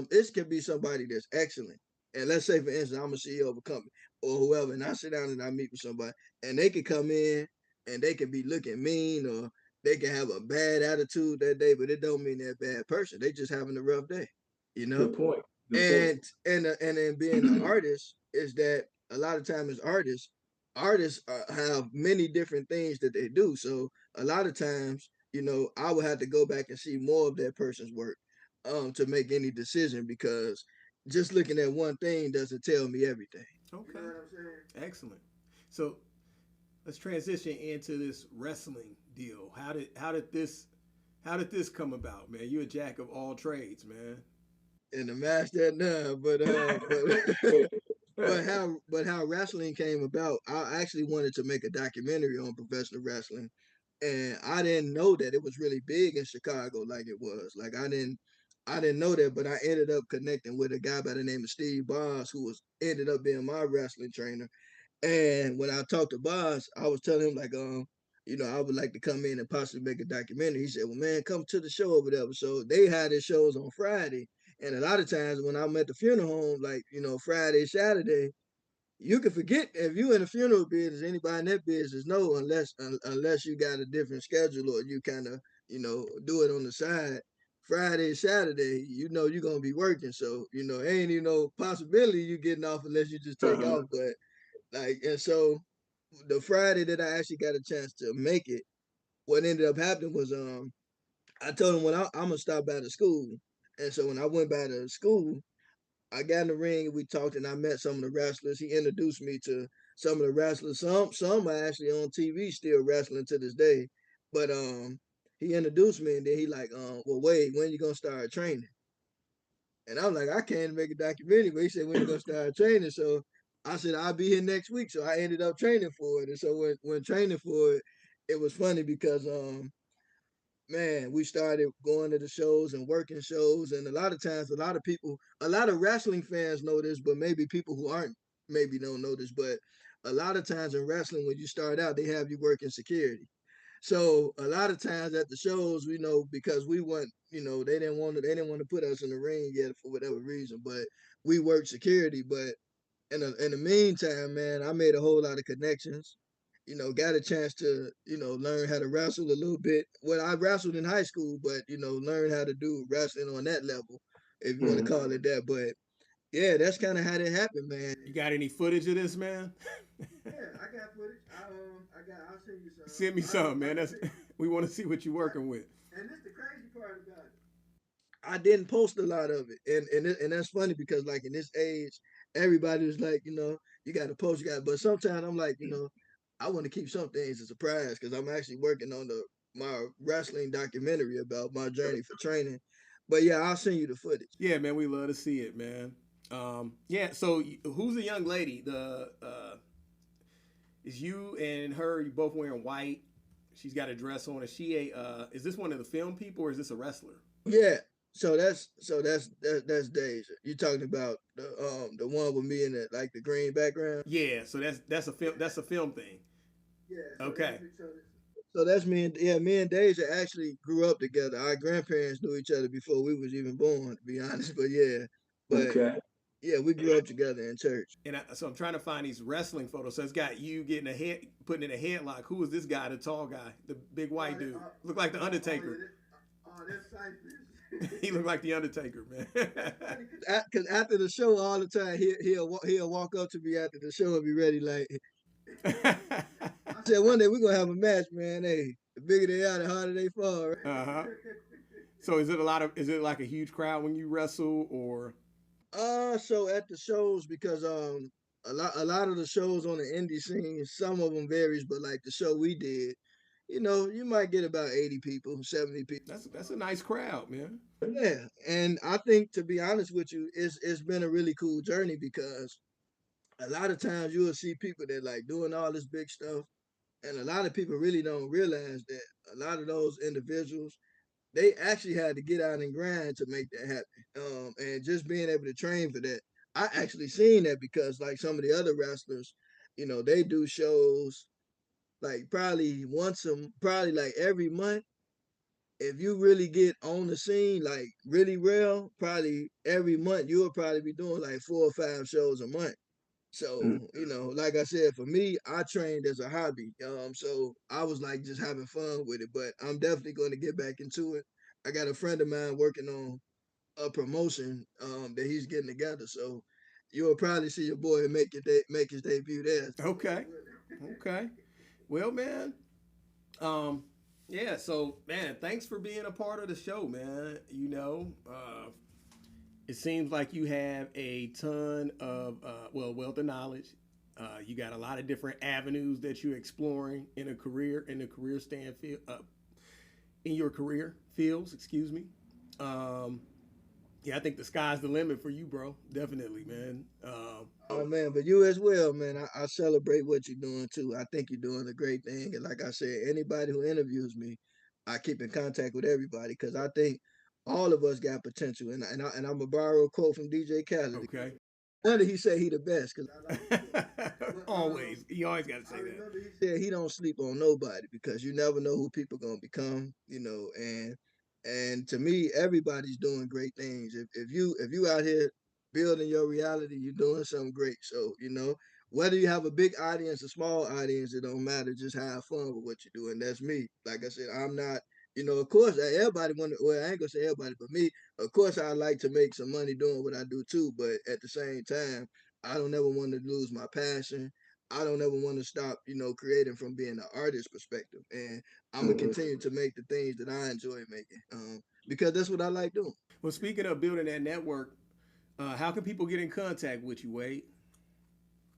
This can be somebody that's excellent. And let's say for instance, I'm a CEO of a company or whoever, and I sit down and I meet with somebody and they can come in and they can be looking mean or they can have a bad attitude that day, but it don't mean they're a bad person. They just having a rough day, you know? Good point. Good point. And then being an artist is that a lot of times as artists have many different things that they do. So a lot of times, I would have to go back and see more of that person's work to make any decision because just looking at one thing doesn't tell me everything. You know Okay, what I'm saying? excellent. So let's transition into this wrestling deal. How did this come about, man? You're a jack of all trades, man. And the master at none, but how wrestling came about, I actually wanted to make a documentary on professional wrestling, and I didn't know that it was really big in Chicago like it was. Like I didn't know that, but I ended up connecting with a guy by the name of Steve Boss, who was ended up being my wrestling trainer. And when I talked to Boss, I was telling him like, I would like to come in and possibly make a documentary. He said, well, man, come to the show or whatever. So they had their shows on Friday. And a lot of times when I'm at the funeral home, like, Friday, Saturday, you can forget if you in the funeral business, anybody in that business know, unless you got a different schedule or you kind of, do it on the side. Friday, Saturday, you're gonna be working. So, ain't even no possibility you getting off unless you just take off. But and so the Friday that I actually got a chance to make it, what ended up happening was I told him I'm gonna stop by the school. And so when I went by the school, I got in the ring and we talked and I met some of the wrestlers. He introduced me to some of the wrestlers. Some are actually on TV still wrestling to this day. But he introduced me and then he like, well, Wade, when you gonna start training? And I'm like, I can't make a documentary, but he said, when you gonna start training? So I said, I'll be here next week. So I ended up training for it. And so when training for it, it was funny because man, we started going to the shows and working shows. And a lot of times, a lot of wrestling fans know this, but maybe people who aren't maybe don't know this. But a lot of times in wrestling, when you start out, they have you working security. So a lot of times at the shows, we know because we want, they didn't want to put us in the ring yet for whatever reason, but we worked security. But in the meantime, man, I made a whole lot of connections. Got a chance to, learn how to wrestle a little bit. Well, I wrestled in high school, but learn how to do wrestling on that level, if you want to call it that. But yeah, that's kind of how that happened, man. You got any footage of this, man? Yeah, I got footage. I'll send you some. Send me some, man. We want to see what you're working with. And this the crazy part about it. I didn't post a lot of it, and that's funny because like in this age, everybody was like, you got to post, you got. But sometimes I'm like, I want to keep some things a surprise because I'm actually working on my wrestling documentary about my journey for training. But yeah, I'll send you the footage. Yeah, man, we love to see it, man. Yeah. So who's the young lady? The is you and her? You both wearing white. She's got a dress on. Is she a? Is this one of the film people or is this a wrestler? Yeah. So that's Deja. You talking about the one with me in the green background? Yeah. So that's a film. That's a film thing. Yeah. Okay. So that's me and yeah, me and Deja actually grew up together. Our grandparents knew each other before we was even born, to be honest. But yeah, but Okay. yeah, we grew up together in church. And so I'm trying to find these wrestling photos. So it's got you getting putting in a headlock. Who is this guy? The tall guy, the big white dude. Look like the Undertaker. Oh, that's Cypress. He looked like the Undertaker, man. Because after the show, all the time he'll walk up to me after the show and be ready. Like I said, one day we're gonna have a match, man. Hey, the bigger they are, the harder they fall. Right? So is it like a huge crowd when you wrestle or? So at the shows because a lot of the shows on the indie scene, some of them varies, but like the show we did, you might get about 80 people, 70 people. That's a nice crowd, man. Yeah, and I think to be honest with you, it's been a really cool journey because a lot of times you'll see people that like doing all this big stuff, and a lot of people really don't realize that a lot of those individuals they actually had to get out and grind to make that happen. And just being able to train for that, I actually seen that because like some of the other wrestlers, they do shows like probably like every month. If you really get on the scene like really real, probably every month you'll probably be doing like 4 or 5 shows a month. So, like I said, for me, I trained as a hobby. So I was like just having fun with it, but I'm definitely going to get back into it. I got a friend of mine working on a promotion that he's getting together. So you'll probably see your boy make his debut there. Okay. Okay. Well, man. Yeah, so man, thanks for being a part of the show, man. It seems like you have a ton of wealth of knowledge. You got a lot of different avenues that you're exploring in the career stand field, in your career fields. Excuse me. Yeah, I think the sky's the limit for you, bro. Definitely, man. Oh man, but you as well, man. I celebrate what you're doing too. I think you're doing a great thing, and like I said, anybody who interviews me, I keep in contact with everybody because I think all of us got potential. And I'm gonna borrow a quote from DJ Khaled. Okay. Why did he say he the best? Because I like Always. You always got to I say that. remember he said he don't sleep on nobody because you never know who people gonna become, and to me, everybody's doing great things. If you out here building your reality, you're doing something great. So, whether you have a big audience, a small audience, it don't matter. Just have fun with what you do. And that's me. Like I said, I'm not, of course, everybody want to, well, I ain't gonna say everybody, but me, of course, I like to make some money doing what I do too. But at the same time, I don't ever want to lose my passion. I don't ever want to stop, creating from being an artist perspective. And I'm gonna continue to make the things that I enjoy making, because that's what I like doing. Well, speaking of building that network, how can people get in contact with you, Wade?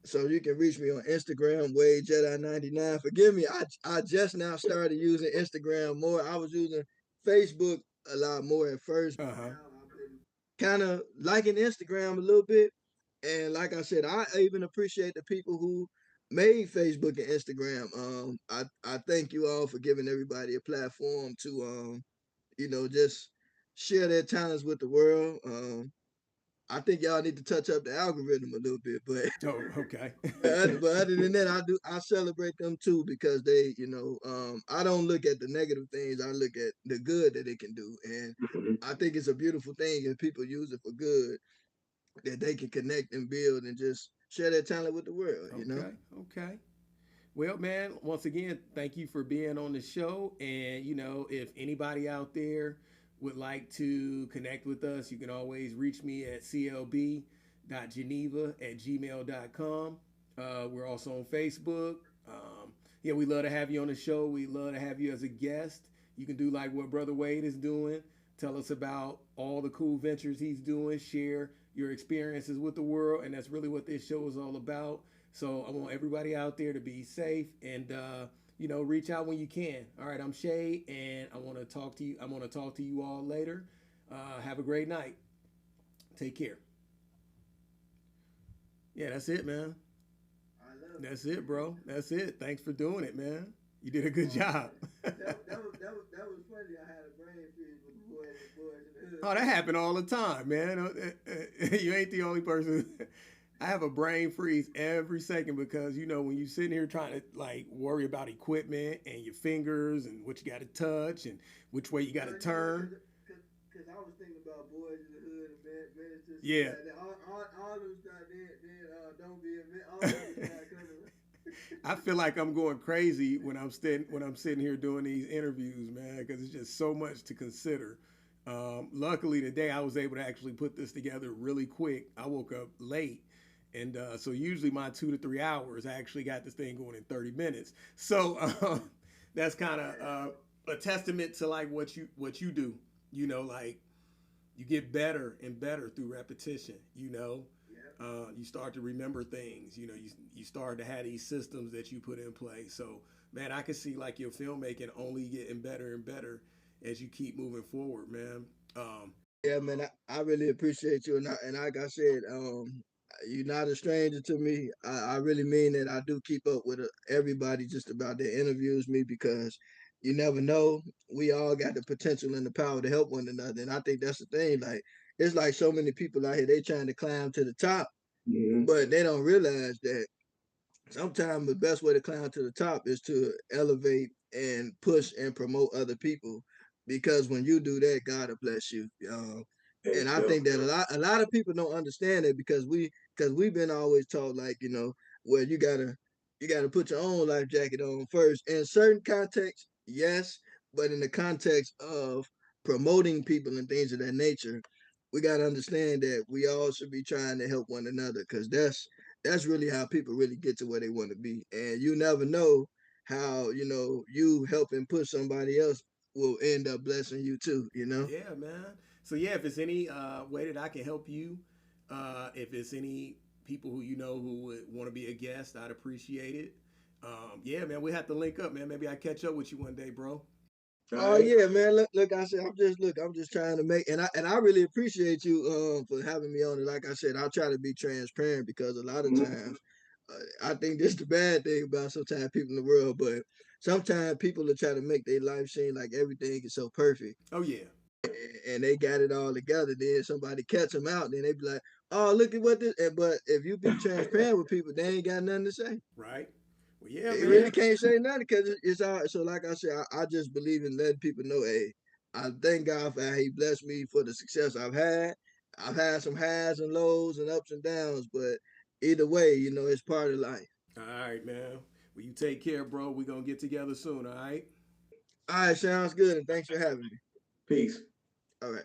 So you can reach me on Instagram, Wade Jedi 99. Forgive me, I just now started using Instagram more. I was using Facebook a lot more at first. Uh huh. Now I've been kind of liking Instagram a little bit. And like I said, I even appreciate the people who made Facebook and Instagram. I thank you all for giving everybody a platform to just share their talents with the world. I think y'all need to touch up the algorithm a little bit, but Oh, okay. but other than that, I celebrate them too because they, I don't look at the negative things. I look at the good that it can do, and I think it's a beautiful thing if people use it for good, that they can connect and build and just share their talent with the world. Okay. Okay. Well, man, once again, thank you for being on the show. And, if anybody out there would like to connect with us, you can always reach me at clb.geneva@gmail.com. We're also on Facebook. Yeah, we love to have you on the show. We love to have you as a guest. You can do like what Brother Wade is doing. Tell us about all the cool ventures he's doing. Share your experiences with the world. And that's really what this show is all about. So I want everybody out there to be safe and, reach out when you can. All right, I'm Shay, and I want to talk to you. I want to talk to you all later. Have a great night. Take care. Yeah, that's it, man. That's it, bro. That's it. Thanks for doing it, man. You did a good job. that was funny. I had a brain freeze with the boys in the hood. Oh, that happened all the time, man. You ain't the only person. I have a brain freeze every second because when you're sitting here trying to like worry about equipment and your fingers and what you got to touch and which way you got to turn. Because I was thinking about boys in the hood and ministers. Yeah. All those guys, don't be all those guys coming. I feel like I'm going crazy when I'm sitting here doing these interviews, man, because it's just so much to consider. Luckily today I was able to actually put this together really quick. I woke up late. And so usually my 2 to 3 hours, I actually got this thing going in 30 minutes. So that's kind of a testament to like what you do. Like you get better and better through repetition. You start to remember things. You start to have these systems that you put in place. So man, I can see like your filmmaking only getting better and better as you keep moving forward, man. Yeah, man, I really appreciate you, and like I said, you're not a stranger to me. I really mean that. I do keep up with everybody just about that interviews me because you never know. We all got the potential and the power to help one another, and I think that's the thing. Like it's like so many people out here, they trying to climb to the top, but they don't realize that sometimes the best way to climb to the top is to elevate and push and promote other people because when you do that, God will bless you. And I think that a lot of people don't understand it because we've been always taught like well you gotta put your own life jacket on first. In certain contexts, yes, but in the context of promoting people and things of that nature, we gotta understand that we all should be trying to help one another because that's really how people really get to where they want to be. And you never know how, you helping push somebody else will end up blessing you too. Yeah, man. So yeah, if it's any way that I can help you, if it's any people who who would want to be a guest, I'd appreciate it. Yeah, man, we have to link up, man. Maybe I catch up with you one day, bro. Oh yeah, man. Look, I said I'm just trying to make and I really appreciate you for having me on. And like I said, I'll try to be transparent because a lot of times I think this is the bad thing about sometimes people in the world, but sometimes people will try to make their life seem like everything is so perfect. Oh yeah. And they got it all together. Then somebody catch them out, then they be like, oh, look at what this. But if you be transparent with people, they ain't got nothing to say. Right. Well, yeah, They man. really can't say nothing because it's all. So, like I said, I just believe in letting people know, hey, I thank God for how He blessed me for the success I've had. I've had some highs and lows and ups and downs, but either way, it's part of life. All right, man. Well, you take care, bro. We're going to get together soon, all right? All right, sounds good, and thanks for having me. Peace. All right.